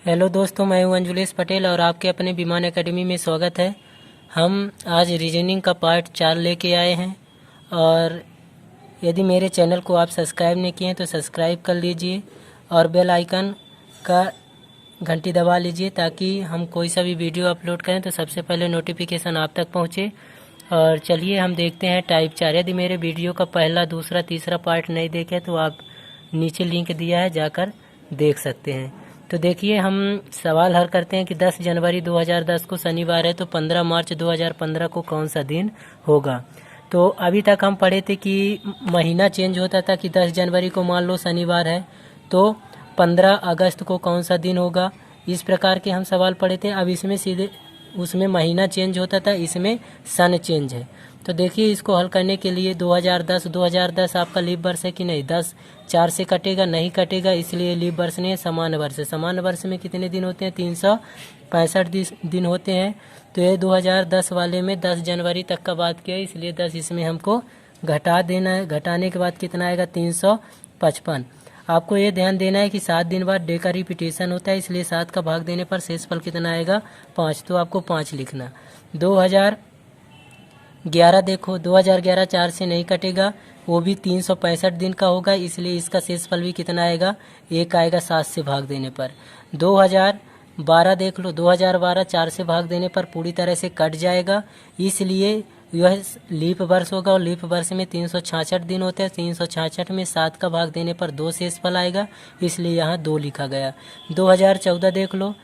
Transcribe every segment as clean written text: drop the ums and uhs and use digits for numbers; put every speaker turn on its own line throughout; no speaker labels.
Hello दोस्तों, मैं हूं अंजुलेश पटेल और आपके अपने विमान एकेडमी में स्वागत है। हम आज रीजनिंग का पार्ट 4 लेके आए हैं और यदि मेरे चैनल को आप सब्सक्राइब नहीं किए हैं तो सब्सक्राइब कर लीजिए और बेल आइकन का घंटी दबा लीजिए ताकि हम कोई सा भी वीडियो अपलोड करें तो सबसे पहले नोटिफिकेशन आप तक पहुंचे। और चलिए हम देखते हैं टाइप 4। यदि मेरे वीडियो का पहला, दूसरा, तीसरा पार्ट नहीं देखे तो आप नीचे लिंक दिया है, जाकर देख सकते हैं। तो देखिए, हम सवाल हल करते हैं कि 10 जनवरी 2010 को शनिवार है तो 15 मार्च 2015 को कौन सा दिन होगा। तो अभी तक हम पढ़े थे कि महीना चेंज होता था कि 10 जनवरी को मान लो शनिवार है तो 15 अगस्त को कौन सा दिन होगा। इस प्रकार के हम सवाल पढ़े थे। अब इसमें सीधे उसमें महीना चेंज होता था, इसमें सन चेंज है। तो देखिए, इसको हल करने के लिए 2010 आपका लीप वर्ष है कि नहीं। 10 4 से कटेगा, नहीं कटेगा, इसलिए लीप वर्ष नहीं है, समान वर्ष है। समान वर्ष में कितने दिन होते हैं? 365 दिन होते हैं। तो ये 2010 वाले में 10 जनवरी तक का बात किया, इसलिए 10 इसमें हमको घटा देना है। घटाने के बाद कितना आएगा? 355। आपको ये ध्यान देना है कि 7 दिन बाद डे का रिपीटेशन होता है, इसलिए 7 का भाग देने पर शेषफल कितना आएगा? 5। तो आपको 5 लिखना। 2011 देखो, 2011 4 से नहीं कटेगा, वो भी 365 दिन का होगा, इसलिए इसका शेषफल भी कितना आएगा? 1 आएगा 7 से भाग देने पर। 2012 देख लो, 2012 4 से भाग देने पर पूरी तरह से कट जाएगा, इसलिए यह लीप वर्ष होगा और लीप वर्ष में 366 दिन होते हैं। 366 में 7 का भाग देने पर 2 शेषफल आएगा, इसलिए यहाँ 2 लिखा गया। 2014 देख लो,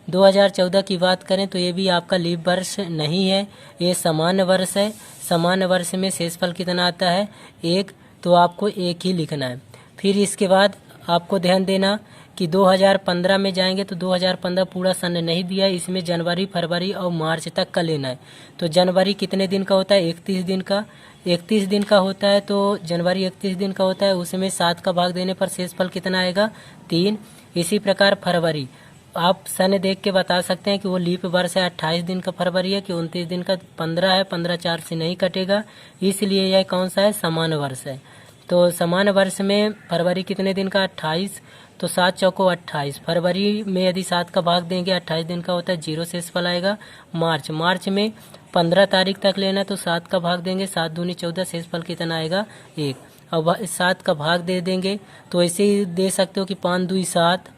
2014 की बात करें तो ये भी आपका लीप वर्ष नहीं है, ये समान वर्ष है। समान वर्ष में शेषफल कितना आता है? 1। तो आपको 1 ही लिखना है। फिर इसके बाद आपको ध्यान देना कि 2015 में जाएंगे तो 2015 पूरा सन नहीं दिया है, इसमें जनवरी, फरवरी और मार्च तक का लेना है। तो जनवरी कितने दिन का होता है? 31 दिन का। 31 दिन का होता है तो जनवरी 31 दिन का होता है, उसमें 7 का भाग देने पर शेषफल कितना आएगा? 3। इसी प्रकार फरवरी, आप सन देख के बता सकते हैं कि वो लीप वर्ष है, 28 दिन का फरवरी है कि 29 दिन का। 15 है, 15 4 से नहीं कटेगा, इसलिए यह कौन सा है? समान वर्ष है। तो समान वर्ष में फरवरी कितने दिन का? 28। तो 7 चौको 28। फरवरी में यदि 7 का भाग देंगे, 28 दिन का होता है, 0 शेषफल आएगा। मार्च में 15 तारीख तक लेना, तो 7 का भाग देंगे, 7 दूनी 14, शेषफल कितना आएगा? 1। अब 7 का भाग दे देंगे तो ऐसे ही दे सकते हो कि 5 2 7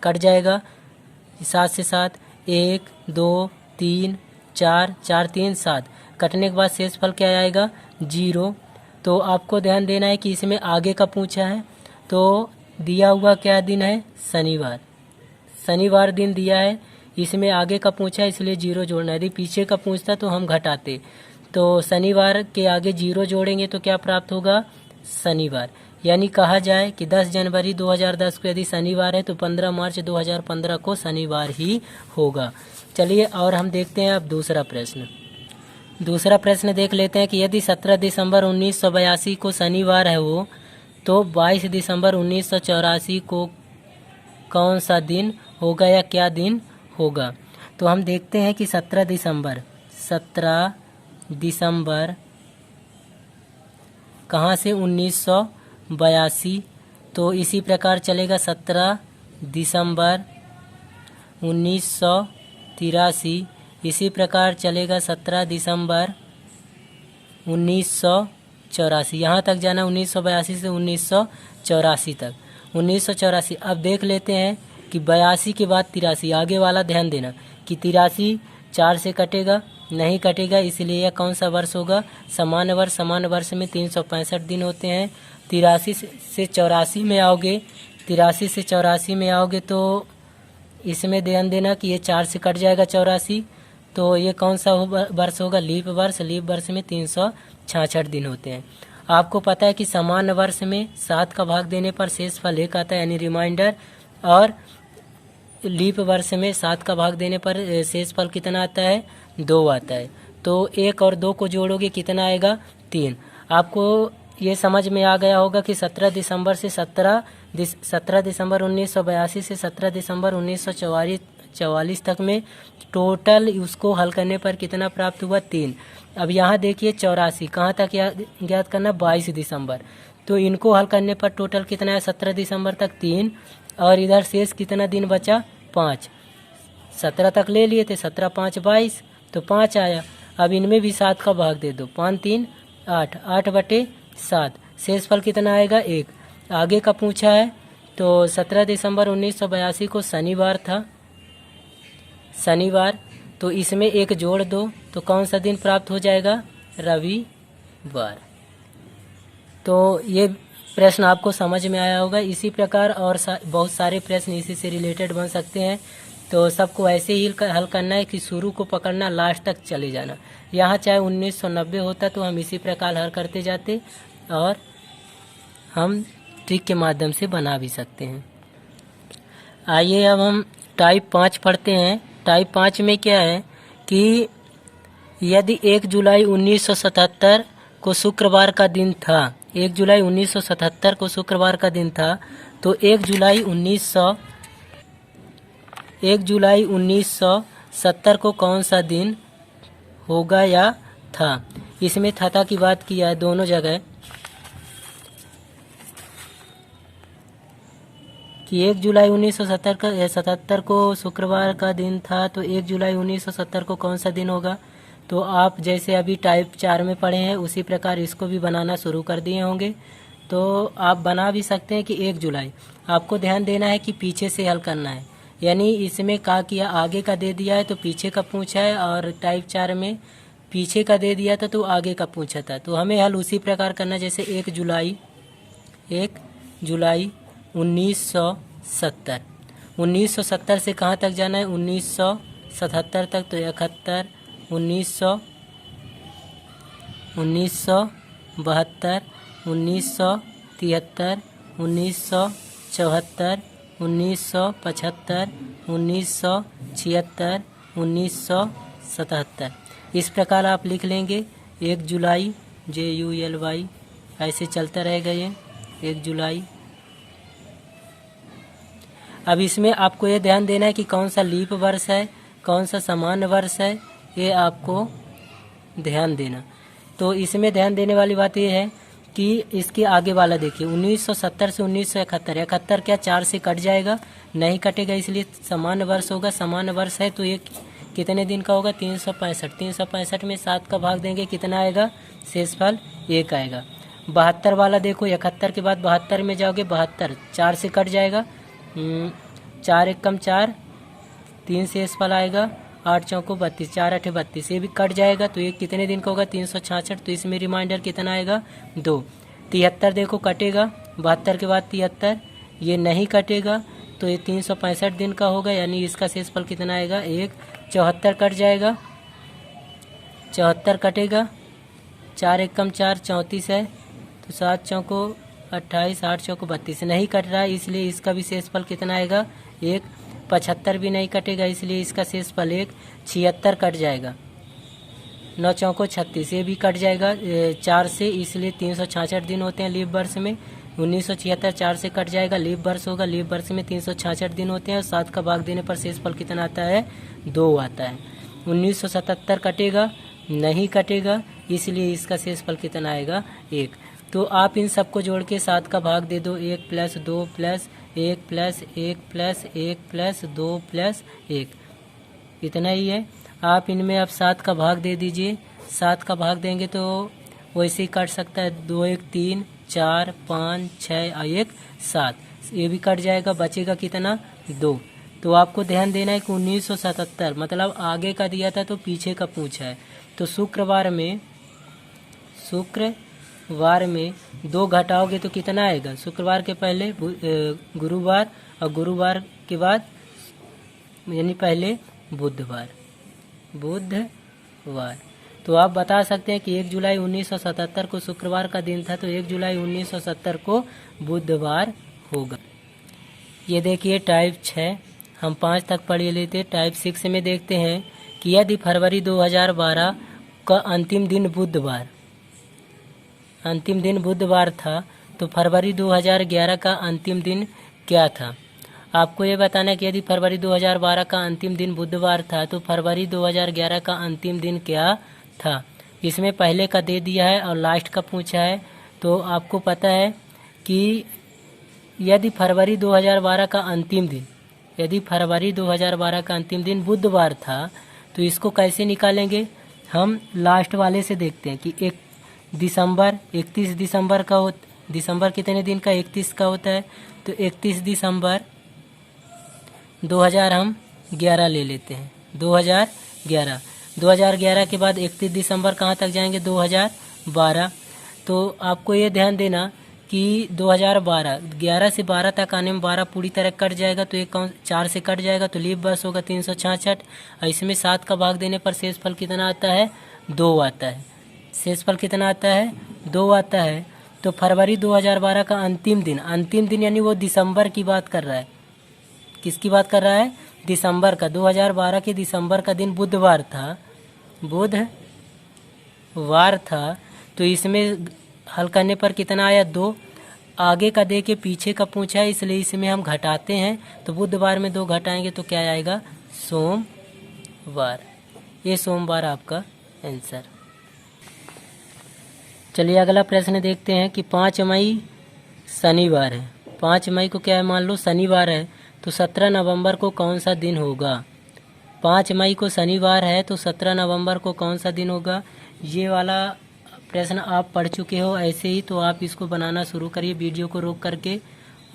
कट जाएगा, 7 से 7, 1 2 3 4, 4 3 7 कटने के बाद शेषफल क्या आएगा? 0। तो आपको ध्यान देना है कि इसमें आगे का पूछा है, तो दिया हुआ क्या दिन है? शनिवार दिन दिया है, इसमें आगे का पूछा है इसलिए 0 जोड़ना है। यदि पीछे का पूछता तो हम घटाते। तो शनिवार के आगे 0 जोड़ेंगे तो क्या प्राप्त होगा? शनिवार। यानी कहा जाए कि 10 जनवरी 2010 को यदि शनिवार है तो 15 मार्च 2015 को शनिवार ही होगा। चलिए और हम देखते हैं अब दूसरा प्रश्न देख लेते हैं कि यदि 17 दिसंबर 1982 को शनिवार है वो, तो 22 दिसंबर 1984 को कौन सा दिन होगा या क्या दिन होगा। तो हम देखते हैं कि 17 दिसंबर कहाँ से? 1982। तो इसी प्रकार चलेगा 17 दिसंबर 1983। इसी प्रकार चलेगा 17 दिसंबर 1984। यहाँ तक जाना 1982 से 1984 तक। 1984। अब देख लेते हैं कि 82 के बाद 83, आगे वाला ध्यान देना कि 83 4 से कटेगा, नहीं कटेगा, इसलिए यह कौन सा वर्ष होगा? समान वर्ष। समान वर्ष में 365 दिन होते हैं। 83 से 84 में आओगे, 83 से 84 में आओगे तो इसमें ध्यान देना कि ये 4 से कट जाएगा 84, तो ये कौन सा वर्ष होगा? लीप वर्ष। लीप वर्ष में 366 दिन होते हैं। आपको पता है कि समान वर्ष में 7 का भाग देने पर शेषफल 1 आता है, यानी रिमाइंडर, और लीप वर्ष में 7 का भाग देने पर शेषफल कितना आता है? 2 आता है। तो 1 और 2 को जोड़ोगे कितना आएगा? 3। आपको ये समझ में आ गया होगा कि 17 दिसंबर 1982 से 17 दिसंबर 1944 तक में टोटल उसको हल करने पर कितना प्राप्त हुआ? 3। अब यहाँ देखिए 84 कहाँ तक याद करना? 22 दिसंबर। तो इनको हल करने पर टोटल कितना है 17 दिसंबर तक 3, और इधर शेष कितना दिन बचा 5। 17 तक ले लिए थे, 17 5 22, तो 5 आया। अब इनमें भी 7 का भाग दे दो, 5 3 8, 8/7, शेषफल कितना आएगा 1। आगे का पूछा है तो 17 दिसंबर 1982 को शनिवार था, शनिवार, तो इसमें एक जोड़ दो तो कौन सा दिन प्राप्त हो जाएगा, रविवार। तो ये प्रश्न आपको समझ में आया होगा। इसी प्रकार और बहुत सारे प्रश्न इसी से रिलेटेड बन सकते हैं। तो सबको ऐसे ही हल करना है कि शुरू को पकड़ना, लास्ट तक चले जाना। यहाँ चाहे 1990 होता तो हम इसी प्रकार हल करते जाते, और हम ट्रिक के माध्यम से बना भी सकते हैं। आइए अब हम टाइप 5 पढ़ते हैं। टाइप 5 में क्या है कि यदि 1 जुलाई 1977 को शुक्रवार का दिन था, 1 जुलाई 1977 को शुक्रवार का दिन था, तो 1 जुलाई 1970 को कौन सा दिन होगा या था। इसमें था की बात किया है दोनों जगह कि 1 जुलाई 1977 को शुक्रवार का दिन था, तो 1 जुलाई 1970 को कौन सा दिन होगा। तो आप जैसे अभी टाइप 4 में पढ़े हैं उसी प्रकार इसको भी बनाना शुरू कर दिए होंगे। तो आप बना भी सकते हैं कि 1 जुलाई, आपको ध्यान देना है कि पीछे से हल करना है। यानी इसमें क्या किया, आगे का दे दिया है तो पीछे का पूछा है, और टाइप 4 में पीछे का दे दिया था तो आगे का पूछा था। तो हमें हल उसी प्रकार करना, जैसे 1 जुलाई 1970, 1970 से कहाँ तक जाना है, 1977 तक, तो 71, 1972, 1973, 1974, 1975, 1976, 1976, 1977। इस प्रकार आप लिख लेंगे 1 जुलाई JULY, ऐसे चलता रहेगा ये 1 जुलाई। अब इसमें आपको ये ध्यान देना है कि कौन सा लीप वर्ष है, कौन सा सामान्य वर्ष है, ये आपको ध्यान देना। तो इसमें ध्यान देने वाली बात ये है कि इसके आगे वाला देखिए 1970 से 1971, 71 क्या 4 से कट जाएगा, नहीं कटेगा, इसलिए सामान्य वर्ष होगा। सामान्य वर्ष है तो ये कितने दिन का होगा, 365। 365 में 7 का भाग देंगे, कितना आएगा, शेषफल 1 आएगा। 72 वाला देखो, 71 के बाद 72 में जाओगे, 72 4 से कट जाएगा, 4 एकम 4, 3 शेषफल आएगा, 8 चौको 32, 4 8 32, ये भी कट जाएगा। तो ये कितने दिन का होगा, 366। तो इसमें रिमाइंडर कितना आएगा, 2। 73 देखो कटेगा, 72 के बाद 73, ये नहीं कटेगा, तो ये 365 दिन का होगा, यानी इसका शेषफल कितना आएगा, 1। 74 कट जाएगा, 74 कटेगा, 4 एकम 4 34 है, तो 7 चौको 28, 8 चौको 32, नहीं कट रहा है, इसलिए इसका भी शेषफल कितना आएगा, 1। 75 भी नहीं कटेगा, इसलिए इसका शेषफल 1। 76 कट जाएगा, 9 चौको 36, ये भी कट जाएगा 4 से, इसलिए 366 दिन होते हैं लीप वर्ष में। 1976 4 से कट जाएगा, लीप वर्ष होगा, लीप वर्ष में 366 दिन होते हैं, और 7 का भाग देने पर शेषफल कितना आता है, 2 आता है। 1977 कटेगा, नहीं कटेगा, इसलिए इसका शेषफल कितना आएगा, 1। तो आप इन सबको जोड़ के 7 का भाग दे दो, 1 + 2 + 1 + 1 + 1 + 2 + 1, इतना ही है। आप इनमें अब 7 का भाग दे दीजिए। 7 का भाग देंगे तो वैसे ही काट सकता है, 2 1 3 4 5 6 और 1 7, ये भी कट जाएगा, बचेगा कितना, 2। तो आपको ध्यान देना है कि 1977 मतलब आगे का दिया था तो पीछे का पूछा है। तो शुक्रवार में 2 घटाओगे तो कितना आएगा, शुक्रवार के पहले गुरुवार, और गुरुवार के बाद यानी पहले बुधवार। तो आप बता सकते हैं कि 1 जुलाई 1977 को शुक्रवार का दिन था, तो 1 जुलाई 1970 को बुधवार होगा। ये देखिए टाइप 6 हम 5 तक पढ़ लेते। टाइप 6 में देखते हैं कि यदि फरवरी 2012 का अंतिम दिन बुधवार था, तो फरवरी 2011 का अंतिम दिन क्या था। आपको ये बताना है कि यदि फरवरी 2012 का अंतिम दिन बुधवार था, तो फरवरी 2011 का अंतिम दिन क्या था। इसमें पहले का दे दिया है और लास्ट का पूछा है। तो आपको पता है कि यदि फरवरी 2012 का अंतिम दिन, यदि फरवरी 2012 का अंतिम दिन बुधवार था तो इसको कैसे निकालेंगे। हम लास्ट वाले से देखते हैं कि 31 दिसंबर का दिसंबर कितने दिन का 31 का होता है, तो 31 दिसंबर 2000 हम 11 ले लेते हैं। 2011 के बाद 31 दिसंबर कहाँ तक जाएंगे, 2012। तो आपको ये ध्यान देना कि 2012 11 से 12 तक आने में 12 पूरी तरह कट जाएगा, तो एक 4 से कट जाएगा तो लीप वर्ष होगा 366। और इसमें 7 का भाग देने पर शेषफल कितना आता है, 2 आता है। शेषफल कितना आता है, 2 आता है। तो फरवरी 2012 का अंतिम दिन यानी वो दिसंबर की बात कर रहा है। किसकी बात कर रहा है, दिसंबर का। 2012 के दिसंबर का दिन बुधवार था। तो इसमें हल करने पर कितना आया, 2। आगे का दे के पीछे का पूछा है, इसलिए इसमें हम घटाते हैं। तो बुधवार में 2 घटाएंगे तो क्या आएगा, सोमवार। ये सोमवार आपका आंसर। चलिए अगला प्रश्न देखते हैं कि 5 मई शनिवार है। 5 मई को क्या है, मान लो शनिवार है, तो 17 नवंबर को कौन सा दिन होगा। 5 मई को शनिवार है तो 17 नवंबर को कौन सा दिन होगा। ये वाला प्रश्न आप पढ़ चुके हो ऐसे ही, तो आप इसको बनाना शुरू करिए वीडियो को रोक करके।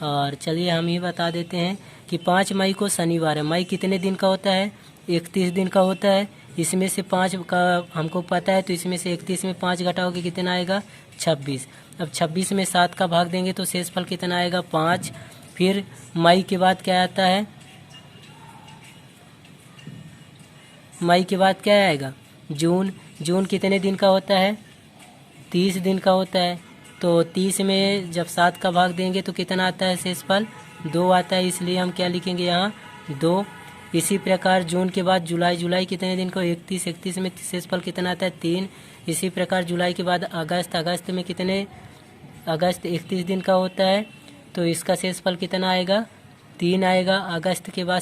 और चलिए हम ही बता देते हैं कि 5 मई को शनिवार है। मई कितने दिन का होता है, 31 दिन का होता है। इसमें से 5 का हमको पता है, तो इसमें से 31 में 5 घटाओगे कितना आएगा, 26। अब 26 में 7 का भाग देंगे तो शेषफल कितना आएगा, 5। फिर मई के बाद क्या आता है, मई के बाद क्या आएगा, जून कितने दिन का होता है, 30 दिन का होता है। तो 30 में जब 7 का भाग देंगे तो कितना आता है, शेषफल 2 आता है। इसलिए हम क्या लिखेंगे यहाँ, 2। इसी प्रकार जून के बाद जुलाई कितने दिन का, 31 में शेषफल कितना आता है, 3। इसी प्रकार जुलाई के बाद अगस्त में कितने, अगस्त 31 दिन का होता है, तो इसका शेषफल कितना आएगा, 3 आएगा। अगस्त के बाद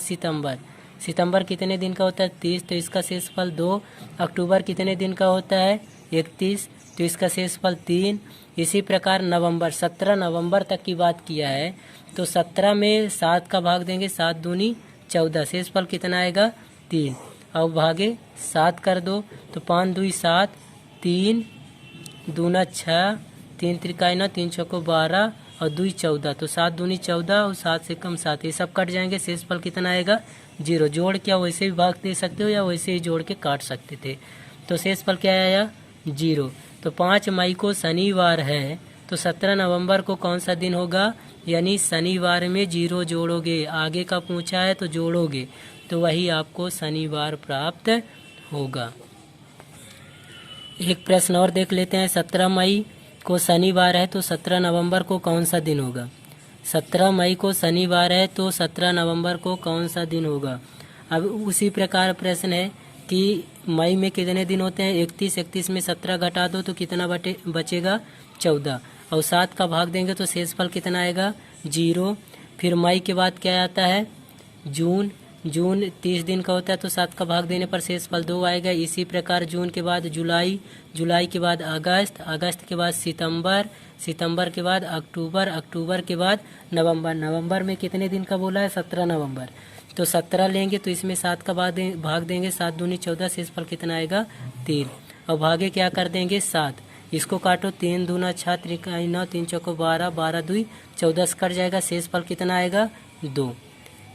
सितंबर कितने दिन का होता है, 30, तो इसका शेषफल 2। अक्टूबर कितने दिन का होता है, 31, तो इसका शेषफल 3। इसी प्रकार नवंबर, 17 नवंबर तक की बात किया है, तो 17 में 7 का भाग देंगे, 7 दूनी 14, शेषफल कितना आएगा, 3। अब भागे 7 कर दो तो 5 दूई 7, 3 दूना 6, 3 त्रिकाई 9, 3 चौको 12 और 2 14, तो 7 दूनी 14 और 7 से कम 7, ये सब कट जाएंगे। शेषफल कितना आएगा, 0। जोड़ क्या वैसे भी भाग दे सकते हो या वैसे ही जोड़ के काट सकते थे। तो शेषफल क्या आया, 0। तो 5 मई को शनिवार है तो 17 नवंबर को कौन सा दिन होगा, यानी शनिवार में 0 जोड़ोगे, आगे का पूछा है तो जोड़ोगे, तो वही आपको शनिवार प्राप्त होगा। एक प्रश्न और देख लेते हैं। 17 मई को शनिवार है तो 17 नवंबर को कौन सा दिन होगा। 17 मई को शनिवार है तो 17 नवंबर को कौन सा दिन होगा। अब उसी प्रकार प्रश्न है कि मई में कितने दिन होते हैं, 31 में 17 घटा दो तो कितना बचेगा, 14, और 7 का भाग देंगे तो शेषफल कितना आएगा, 0। फिर मई के बाद क्या आता है, जून 30 दिन का होता है, तो 7 का भाग देने पर शेषफल 2 आएगा। इसी प्रकार जून के बाद जुलाई के बाद अगस्त के बाद सितंबर के बाद अक्टूबर के बाद नवंबर में कितने दिन का बोला है, 17 नवंबर, तो 17 लेंगे तो इसमें 7 का भाग देंगे, 7 दूनी 14, शेषफल कितना आएगा, 3। और भागे क्या कर देंगे, 7, इसको काटो, 3 दूना 6, त्रिकाई 9, 3 चौको 12, 12 दूई 14 कट जाएगा। शेषफल कितना आएगा, 2।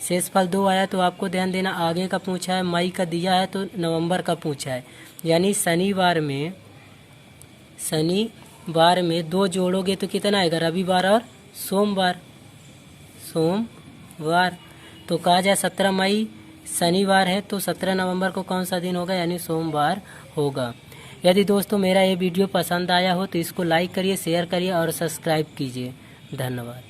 शेषफल 2 आया तो आपको ध्यान देना, आगे का पूछा है, मई का दिया है तो नवंबर का पूछा है, यानी शनिवार में 2 जोड़ोगे तो कितना आएगा, रविवार और सोमवार। तो कहा जाए 17 मई शनिवार है तो 17 नवंबर को कौन सा दिन होगा, यानी सोमवार होगा। यदि दोस्तों मेरा ये वीडियो पसंद आया हो तो इसको लाइक करिए, शेयर करिए और सब्सक्राइब कीजिए। धन्यवाद।